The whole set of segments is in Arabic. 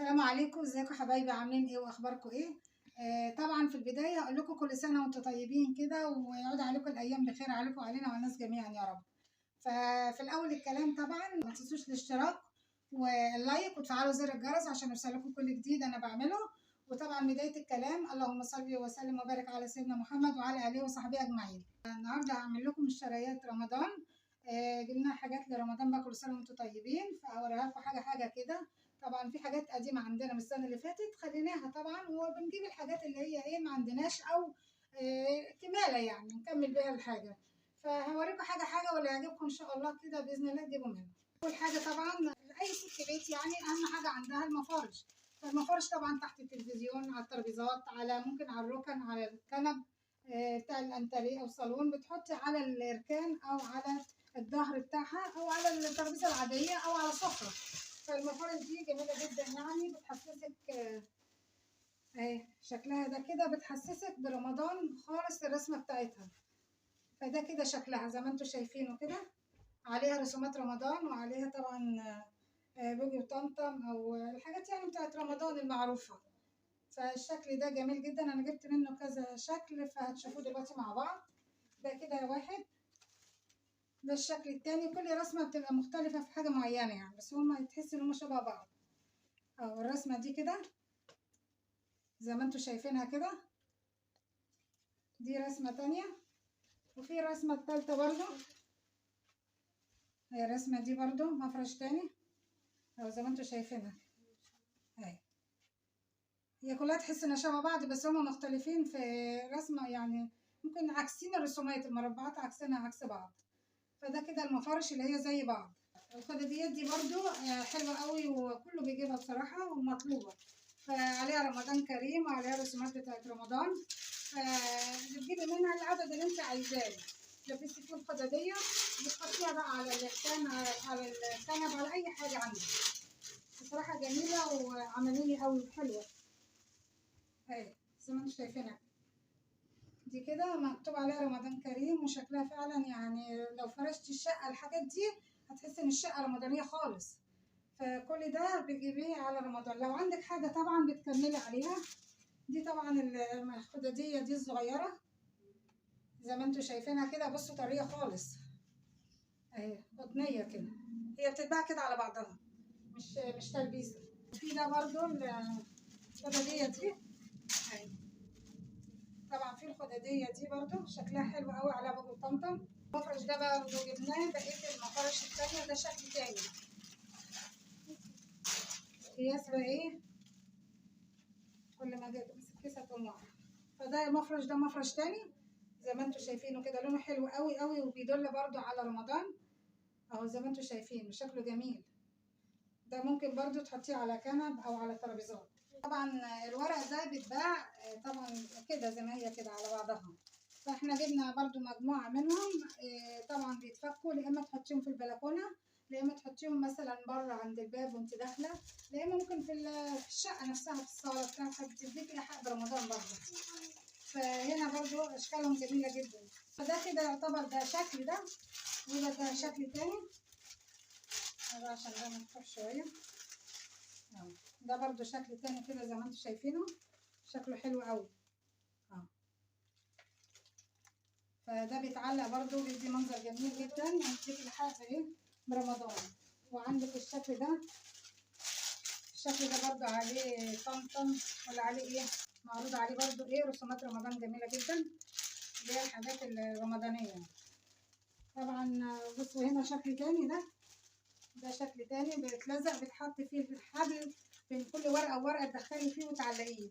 السلام عليكم، ازيكم حبايبي؟ عاملين ايه واخباركم ايه؟ طبعا في البدايه اقول لكم كل سنه وانتم طيبين كده، ويعود عليكم الايام بخير عليكم وعلينا وعلى الناس جميعا يا رب. ففي الاول الكلام طبعا ما تنسوش الاشتراك واللايك وتفعلوا زر الجرس عشان يوصلكم كل جديد انا بعمله. وطبعا بدايه الكلام اللهم صل وسلم وبارك على سيدنا محمد وعلى اله وصحبه اجمعين. النهارده هعمل لكم اشتريات رمضان. جبنا حاجات لرمضان بقى، كل سنه وانتم طيبين. فاوريها لكم حاجه حاجه كده. طبعا في حاجات قديمه عندنا من السنه اللي فاتت خليناها طبعا، وبنجيب الحاجات اللي هي ايه ما عندناش، او كماله يعني نكمل بيها الحاجه. فهوريكم حاجه حاجه واللي يعجبكم ان شاء الله كده باذن الله تجيبوا منه. اول حاجه طبعا اي ست بيت يعني اهم حاجه عندها المفارش. فالمفارش طبعا تحت التلفزيون، على الترابيزات، على ممكن على الركن، على الكنب بتاع الانتريه او الصالون، بتحطي على الاركان او على الظهر بتاعها او على الترابيزه العاديه او على سفره. فالمفارش دي جميله جدا يعني بتحسسك اهي شكلها ده كده بتحسسك برمضان خالص الرسمه بتاعتها. فده كده شكلها زي ما انتم شايفينه كده، عليها رسومات رمضان وعليها طبعا بوجي وطمطم او الحاجات يعني بتاعت رمضان المعروفه. فالشكل ده جميل جدا، انا جبت منه كذا شكل فهتشوفوه دلوقتي مع بعض. ده كده واحد. ده الشكل التاني، كل رسمه بتبقى مختلفه في حاجه معينه يعني، بس هما تحس ان هما شبه بعض. اهو الرسمه دي كده زي ما انتم شايفينها كده. دي رسمه تانية، وفي رسمه التالتة برضو. هي الرسمه دي برضو مفرش تاني اهو زي ما انتم شايفينها. هي كلها تحس انها شبه بعض، بس هما مختلفين في رسمة يعني، ممكن عكسين الرسومات، المربعات عكسينها عكس بعض. فده كده المفارش اللي هي زي بعض. الخداديات دي برضو حلوة قوي وكله بيجيبها بصراحة ومطلوبة. فعليها رمضان كريم وعليها رسومات بتاعت رمضان. بتجيبي منها العدد اللي انت عايزاه. لبستي فيه الخدادية بتحطيها بقى على اللسان، على الكنب، على أي حاجة عندك. بصراحة جميلة وعملية قوي وحلوة. اهي زي ما انتم شايفينها دي كده مكتوب عليها رمضان كريم، وشكلها فعلا يعني لو فرشتي الشقة الحاجات دي هتحسي ان الشقة رمضانية خالص. فكل ده بتجيبيه على رمضان. لو عندك حاجة طبعا بتكملي عليها. دي طبعا الخدادية دي الصغيرة زي ما انتم شايفينها كده، بصوا طرية خالص اهي قطنية كده. هي بتتباع كده على بعضها، مش تلبيسة. في ده برضو الخدادية دي اهي. طبعا في الخدادية دي برضو شكلها حلو قوي على بوجو طمطم. المفرش ده بقى برضو جبناه بقية المفارش التانية، ده شكل تاني قياس بقى ايه، كل ما اجي امسك كيسة تقوم واقعة. فده المفرش ده مفرش تاني زي ما انتم شايفينه كده، لونه حلو قوي قوي وبيدل برضو على رمضان اهو زي ما انتم شايفينه، شكله جميل. ده ممكن برضو تحطيه على كنب او على ترابيزات. طبعا الورق ده بيتباع طبعا كده زي ما هي كده على بعضها. فاحنا جبنا برضو مجموعة منهم. طبعا بيتفكوا، يا اما تحطيهم في البلكونة، يا اما تحطيهم مثلا بره عند الباب وانت داخلة، يا اما ممكن في الشقة نفسها في الصالة بتاعتك، بتديك ايحاء برمضان برضو. فهنا برضو اشكالهم جميلة جدا. فده كده يعتبر ده شكل ده، وده ده شكل تاني. هذا عشان ده مفتوح شوية. ده برضو شكل تاني كده زي ما انتم شايفينه، شكله حلو قوي. فده بيتعلق برضو بيدي منظر جميل جدا ويديك الحاجة ايه برمضان. وعندك الشكل ده، الشكل ده برضو عليه طمطم ولا عليه ايه، معروض عليه برضو ايه رسومات رمضان جميلة جدا، اللي هي الحاجات الرمضانية. طبعا بصوا هنا شكل تاني، ده شكل تاني بيتلزق، بتحط فيه الحبل بين كل ورقة وورقة تدخلي فيه وتعلقيه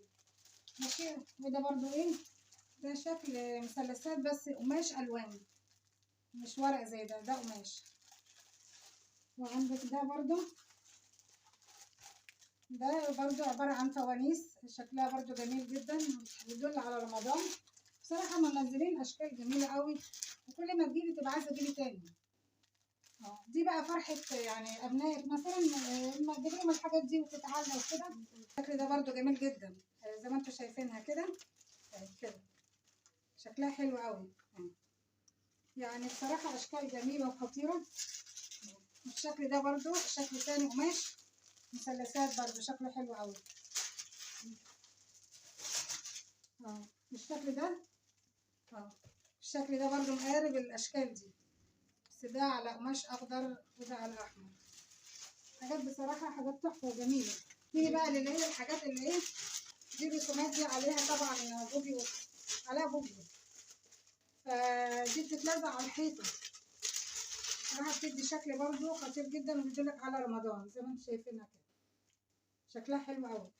ماشي. وده برضو ايه، ده شكل مثلثات بس قماش الوان، مش ورق زي ده قماش. وعندك ده برضو عبارة عن فوانيس، شكلها برضو جميل جدا بيدل على رمضان. بصراحة منزلين اشكال جميلة قوي، وكل ما تجيبي تبقى عايزة تجيبي تاني. دي بقى فرحة يعني ابنائك مثلا لما تجيب لهم الحاجات دي وتتعلق وكده. الشكل ده برضو جميل جدا زي ما انتم شايفينها كده كده، شكلها حلو قوي يعني بصراحة اشكال جميلة وخطيرة. الشكل ده برضو شكل تاني قماش مثلثات برضو شكله حلو قوي. بالشكل ده. الشكل ده برضو مقارب الاشكال دي، بس ده على قماش اخضر وده على احمر. حاجات بصراحه حاجات تحفه وجميله. نيجي بقى اللي هي الحاجات اللي ايه دي، الرسومات دي عليها طبعا بوبي، عليها بوبي، فدي بتتلزق على الحيطه. راح بتدي شكل برضو خطير جدا، وبتدلك على رمضان زي ما انتم شايفينها كده. شكلها حلو قوي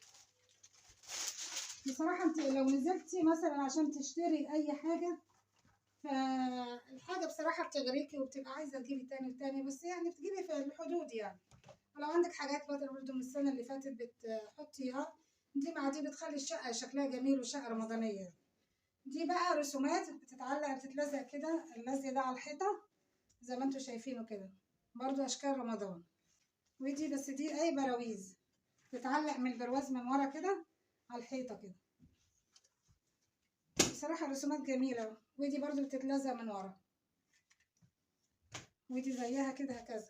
بصراحه. انت لو نزلتي مثلا عشان تشتري اي حاجه، فالحاجه بصراحه بتغريكي وبتبقى عايزه تجيبي تاني وتاني، بس يعني بتجيبي في الحدود يعني. ولو عندك حاجات برضه من السنه اللي فاتت بتحطيها، دي مع دي بتخلي الشقه شكلها جميل وشقه رمضانيه. دي بقى رسومات بتتعلق بتتلزق كده، اللزق ده على الحيطه زي ما انتم شايفينه كده، برضه اشكال رمضان. ودي بس دي اي براويز بتتعلق من البرواز من ورا كده على الحيطه كده. بصراحه رسومات جميله. ودي برضه بتتلزق من ورا، ودي زيها كده هكذا.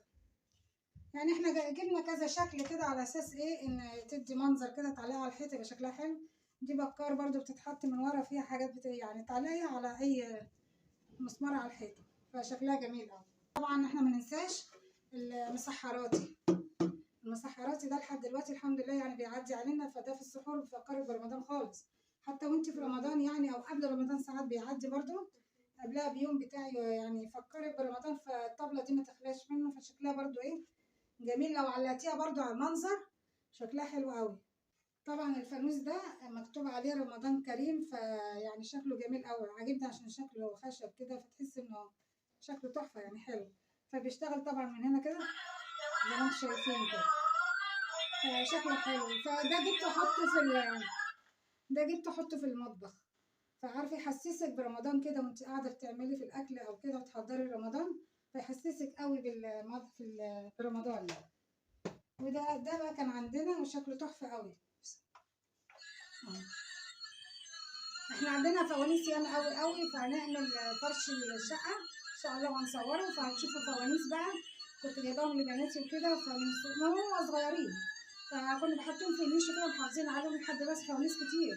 يعني احنا جبنا كذا شكل كده على اساس ايه، ان تدي منظر كده تعلقها على الحيطه يبقى شكلها حلو. دي بكار برضو بتتحط من ورا، فيها حاجات يعني تعلقيها على اي مسمار على الحيطه، فشكلها جميل قوي. طبعا احنا ما ننساش المسحراتي. المسحراتي ده لحد دلوقتي الحمد لله يعني بيعدي علينا، فده في السحور بيفكرك برمضان خالص. حتى وانت في رمضان يعني، او قبل رمضان ساعات بيعدي برضو قبلها بيوم بتاعي، يعني يفكرك برمضان. فالطبله دي ما تخلاش منه، فشكلها برضو ايه جميل. لو علقتيها برضو على المنظر شكلها حلو قوي. طبعا الفانوس ده مكتوب عليه رمضان كريم، فيعني شكله جميل قوي، عاجبني عشان شكله خشب كده، فتحس انه شكله تحفه يعني حلو. فبيشتغل طبعا من هنا كده زي ما انتم شايفين كده، فشكله حلو. ده جبته احطه في المطبخ، فعارفه يحسسك برمضان كده وانت قاعده بتعملي في الاكل او كده وتحضري رمضان، فيحسسك قوي برمضان يعني. وده بقى كان عندنا وشكله تحفه قوي. احنا عندنا فوانيس ياما قوي قوي، فهنعمل فرش الشقه ان شاء الله وهنصوره، فهتشوفوا فوانيس بقى. كنت جايباهم لبناتي وكده، فمن هم صغيرين فكنا بحطهم في النيش كده ومحافظين عليهم لحد دلوقتي فوانيس كتير.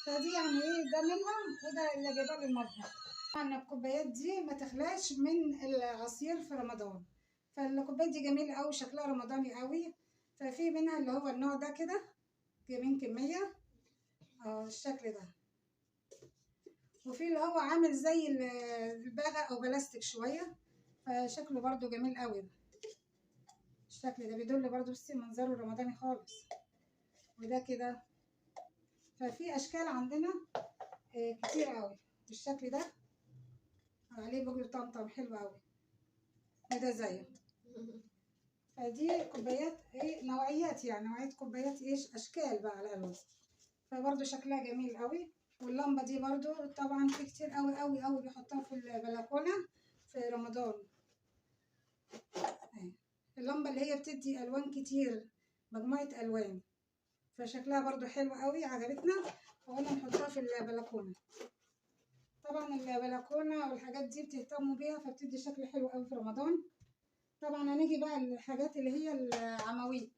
فدي يعني ايه، ده منهم وده اللي جايباه للمطبخ. طبعا الكوبايات دي ما تخلاش من العصير في رمضان، فالكوبايات دي جميله قوي شكلها رمضاني قوي. ففي منها اللي هو النوع ده كده جايبين كميه الشكل ده، وفي اللي هو عامل زي الباغة او بلاستيك شويه، فشكله برضو جميل قوي. الشكل ده بيدل برضو بصي منظره رمضاني خالص. وده كده. ففي اشكال عندنا كتير قوي. بالشكل ده عليه بجر طمطم حلو قوي، وده زيه. فدي كوبايات ايه نوعيات، يعني نوعيه كوبايات ايش اشكال بقى على الالوان، فبرضو شكلها جميل قوي. واللمبه دي برضو طبعا في كتير قوي قوي قوي بيحطوها في البلكونه في رمضان. اللمبه اللي هي بتدي الوان كتير، مجموعه الوان، فشكلها برضو حلو قوي عجبتنا، وقلنا نحطها في البلكونه. طبعا البلكونه والحاجات دي بتهتموا بيها، فبتدي شكل حلو قوي في رمضان. طبعا هنيجي بقى الحاجات اللي هي العواميد.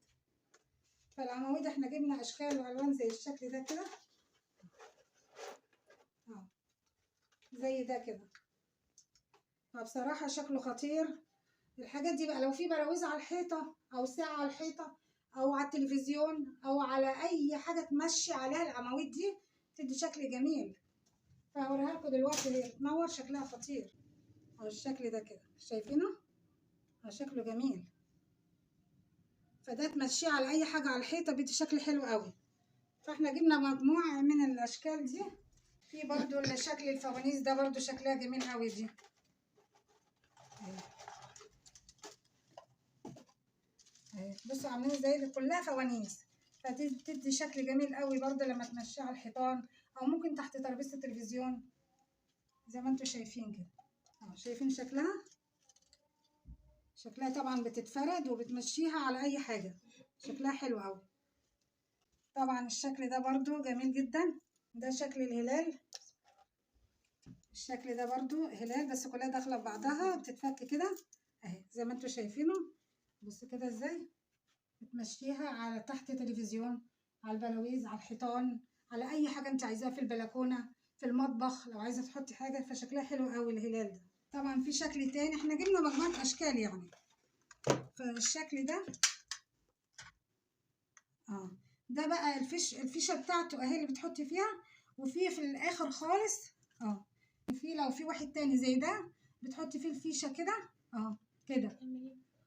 فالعواميد احنا جبنا اشكال والوان زي الشكل ده كده، زي ده كده، فبصراحه شكله خطير. الحاجات دي بقى لو في براويز على الحيطه او ساعه على الحيطه او على التلفزيون او على اي حاجه تمشي عليها العواميد دي تدي شكل جميل. فهوريها لكم دلوقتي هي بتنور شكلها خطير. الشكل ده كده شايفينه شكله جميل، فده تمشيه على اي حاجه على الحيطه بيدي شكل حلو قوي. فاحنا جبنا مجموعه من الاشكال دي. في برضو الشكل الفوانيس ده برضو شكلها جميل قوي دي. بصوا عاملين زي كلها فوانيس، فتدي شكل جميل قوي برضو لما تمشيها على الحيطان، او ممكن تحت ترابيزه التلفزيون زي ما انتم شايفين كده. شايفين شكلها طبعا بتتفرد وبتمشيها على اي حاجه، شكلها حلو قوي. طبعا الشكل ده برضو جميل جدا، ده شكل الهلال. الشكل ده برضو هلال بس كلها داخله في بعضها بتتفك كده اهي زي ما انتم شايفينه. بصوا كده ازاي بتمشيها على تحت تلفزيون، على البلاويز، على الحيطان، على اي حاجه انت عايزاها، في البلكونه، في المطبخ لو عايزه تحطي حاجه، فشكلها حلو قوي الهلال ده. طبعا في شكل تاني، احنا جبنا مجموعه اشكال يعني. فالشكل ده ده بقى الفيشه بتاعته اهي اللي بتحطي فيها، وفي الاخر خالص لو في واحد تاني زي ده بتحطي فيه الفيشه كده كده،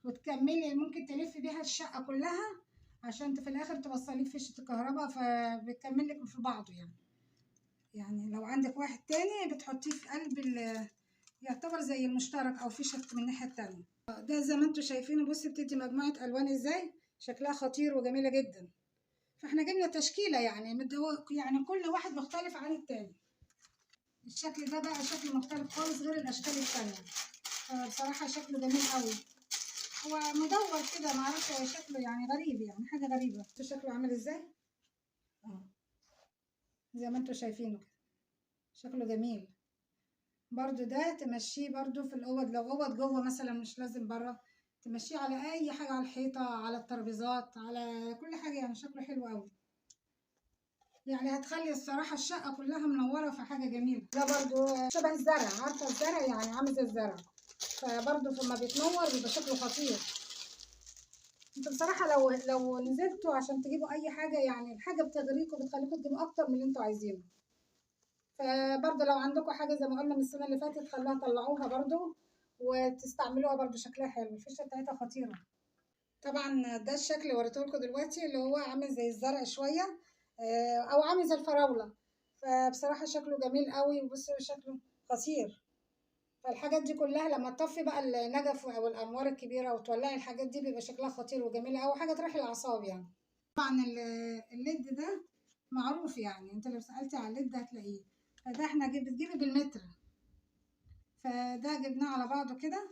وتكملي ممكن تلفي بيها الشقه كلها عشان في الاخر توصليه فيشه الكهرباء، فبتكمل لك في بعضه يعني لو عندك واحد تاني بتحطيه في قلب يعتبر زي المشترك او فيشه من الناحيه التانيه. ده زي ما انتم شايفينه، بصي بتدي مجموعه الوان ازاي، شكلها خطير وجميله جدا. فاحنا جبنا تشكيله يعني يعني كل واحد مختلف عن التاني. الشكل ده بقى شكل مختلف خالص غير الاشكال التانيه، فبصراحه شكله جميل قوي. هو مدور كده، معرفش هو شكله يعني غريب، يعني حاجه غريبه. شكله عامل ازاي زي ما انتم شايفينه كده، شكله جميل برضو. ده تمشيه برضو في الاوض، لو اوض جوه مثلا مش لازم بره، تمشيه على اي حاجه، على الحيطه، على الترابيزات، على كل حاجه، يعني شكله حلو قوي. يعني هتخلي الصراحة الشقة كلها منورة، في حاجة جميلة. ده برضو شبه الزرع، عارفة الزرع يعني عامل زي الزرع، فبرضو لما بيتنور بيبقى شكله خطير. انتوا بصراحة لو نزلتوا عشان تجيبوا أي حاجة، يعني الحاجة بتغريكوا، بتخليكوا تجيبوا أكتر من اللي انتوا عايزينه. فبرضو لو عندكم حاجة زي ما قلنا من السنة اللي فاتت، خلوها طلعوها برضو وتستعملوها، برضو شكلها حلو، الفيشة بتاعتها خطيرة. طبعا ده الشكل اللي وريتهولكوا دلوقتي، اللي هو عامل زي الزرع شوية، او عامل زي الفراولة. فبصراحة شكله جميل قوي، وبصوا شكله خطير. فالحاجات دي كلها لما تطفي بقى النجف او الانوار الكبيرة وتولعي الحاجات دي، بيبقى شكلها خطير وجميل قوي، حاجة تريح الاعصاب يعني. طبعا الليد ده معروف، يعني انت لو سألتي على الليد هتلاقيه. فده احنا بتجيبي بالمتر، فده جبناه على بعضه كده.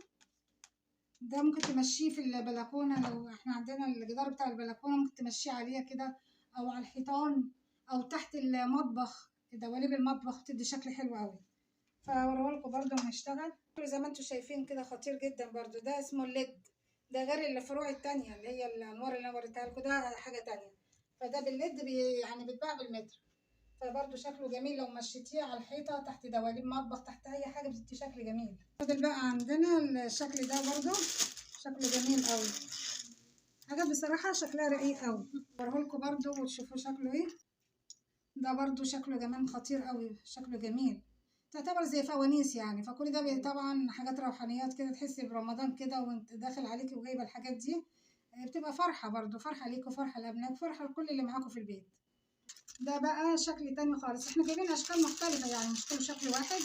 ده ممكن تمشيه في البلكونة، لو احنا عندنا الجدار بتاع البلكونة ممكن تمشيه عليها كده، او على الحيطان، او تحت المطبخ، دواليب المطبخ بتدي شكل حلو قوي. فوريهولكوا برضو هنشتغل زي ما انتم شايفين كده، خطير جدا برضو. ده اسمه الليد، ده غير الفروع التانية اللي هي الانوار اللي انا وريتها لكم، ده حاجة تانية. فده بالليد يعني بيتباع بالمتر، فبرضه شكله جميل لو مشيتيه على الحيطة، تحت دواليب مطبخ، تحت أي حاجة، بتدي شكل جميل. فاضل بقى عندنا الشكل ده برضه، شكله جميل قوي، حاجة بصراحة شكلها رقيق قوي. اوريهولكوا برضه وتشوفوا شكله ايه. ده برضه شكله كمان خطير قوي، شكله جميل، تعتبر زي فوانيس يعني. فكل ده طبعا حاجات روحانيات كده، تحسي برمضان كده وانت داخل عليكي وجايبة الحاجات دي، بتبقى فرحة برضه، فرحة ليكوا، فرحة لأبنائك، فرحة لكل اللي معاكوا في البيت. ده بقى شكل تاني خالص، احنا جايبين اشكال مختلفة يعني، مش كل شكل واحد،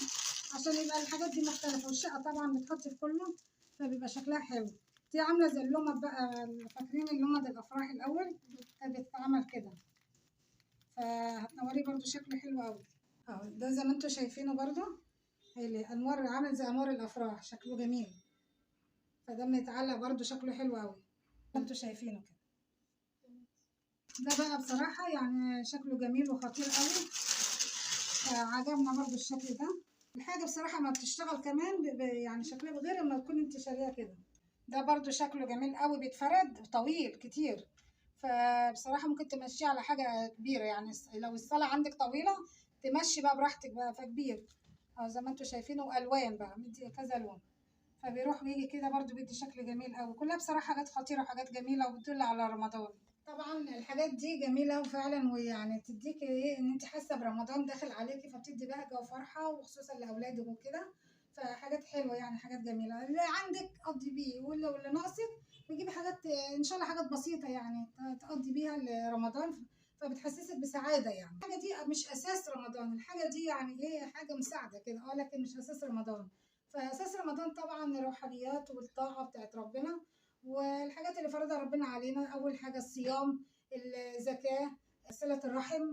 عشان يبقى الحاجات دي مختلفة، والشقة طبعا بتحطي في كله، فبيبقى شكلها حلو. دي عاملة زي اللمض بقى، فاكرين اللمض الافراح الاول كانت بتتعمل كده، فهتنوريه برضو شكله حلو قوي. ده زي ما انتوا شايفينه برضو، الانوار عامل زي انوار الافراح، شكله جميل. فده متعلق برضو شكله حلو قوي، انتوا شايفينه كده. ده بقى بصراحة يعني شكله جميل وخطير قوي، عجبنا برضو الشكل ده. الحاجة بصراحة ما بتشتغل كمان يعني شكلها غير لما تكون انت شاريها كده. ده برضو شكله جميل قوي، بيتفرد طويل كتير، فبصراحة ممكن تمشيه على حاجة كبيرة، يعني لو الصالة عندك طويلة تمشي بقى براحتك بقى، فكبير. زي ما انتوا شايفينه، والوان بقى مدي كذا لون، فبيروح ويجي كده برضو بيدي شكل جميل قوي. كلها بصراحة حاجات خطيرة وحاجات جميلة، وبتدل على رمضان. طبعا الحاجات دي جميلة وفعلا، ويعني تديكي ايه، ان انت حاسة برمضان داخل عليكي، فبتدي بهجة وفرحة، وخصوصا لأولادك وكده. فحاجات حلوة يعني، حاجات جميلة. اللي عندك قضي بيه، واللي ناقصك بتجيبي حاجات ان شاء الله، حاجات بسيطة يعني تقضي بيها لرمضان، فبتحسسك بسعادة يعني. الحاجة دي مش أساس رمضان، الحاجة دي يعني ايه، حاجة مساعدة كده، لكن مش أساس رمضان. فأساس رمضان طبعا الروحانيات والطاعة بتاعت ربنا، والحاجات اللي فرضها ربنا علينا. أول حاجة الصيام، الزكاة، صلة الرحم،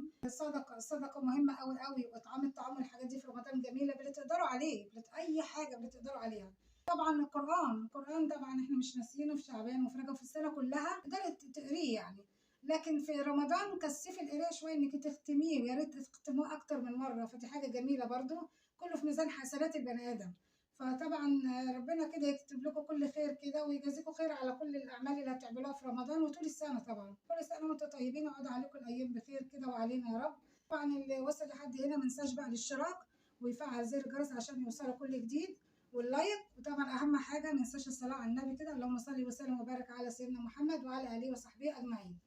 الصدقة مهمة أوي أوي، وإطعام الطعام، والحاجات دي في رمضان جميلة، بتقدروا عليه، أي حاجة بتقدروا عليها. طبعا القرآن طبعا احنا مش ناسيينه في شعبان وفي رجب، في السنة كلها تقدري تقريه يعني، لكن في رمضان كثفي القراية شوية، انك تختميه، ويا ريت تختموه أكتر من مرة، فدي حاجة جميلة برضو، كله في ميزان حسنات البني آدم. فطبعًا ربنا كده يكتب لكم كل خير كده، ويجازيكم خير على كل الأعمال اللي هتعملوها في رمضان وطول السنة طبعًا، كل سنة وأنتم طيبين ويعود عليكم الأيام بخير كده وعلينا يا رب. طبعًا اللي وصل لحد هنا ما ينساش بقى الاشتراك ويفعل زر الجرس عشان يوصله كل جديد، واللايك، وطبعًا أهم حاجة ما ننساش الصلاة على النبي كده، اللهم صل وسلم وبارك على سيدنا محمد وعلى آله وصحبه أجمعين.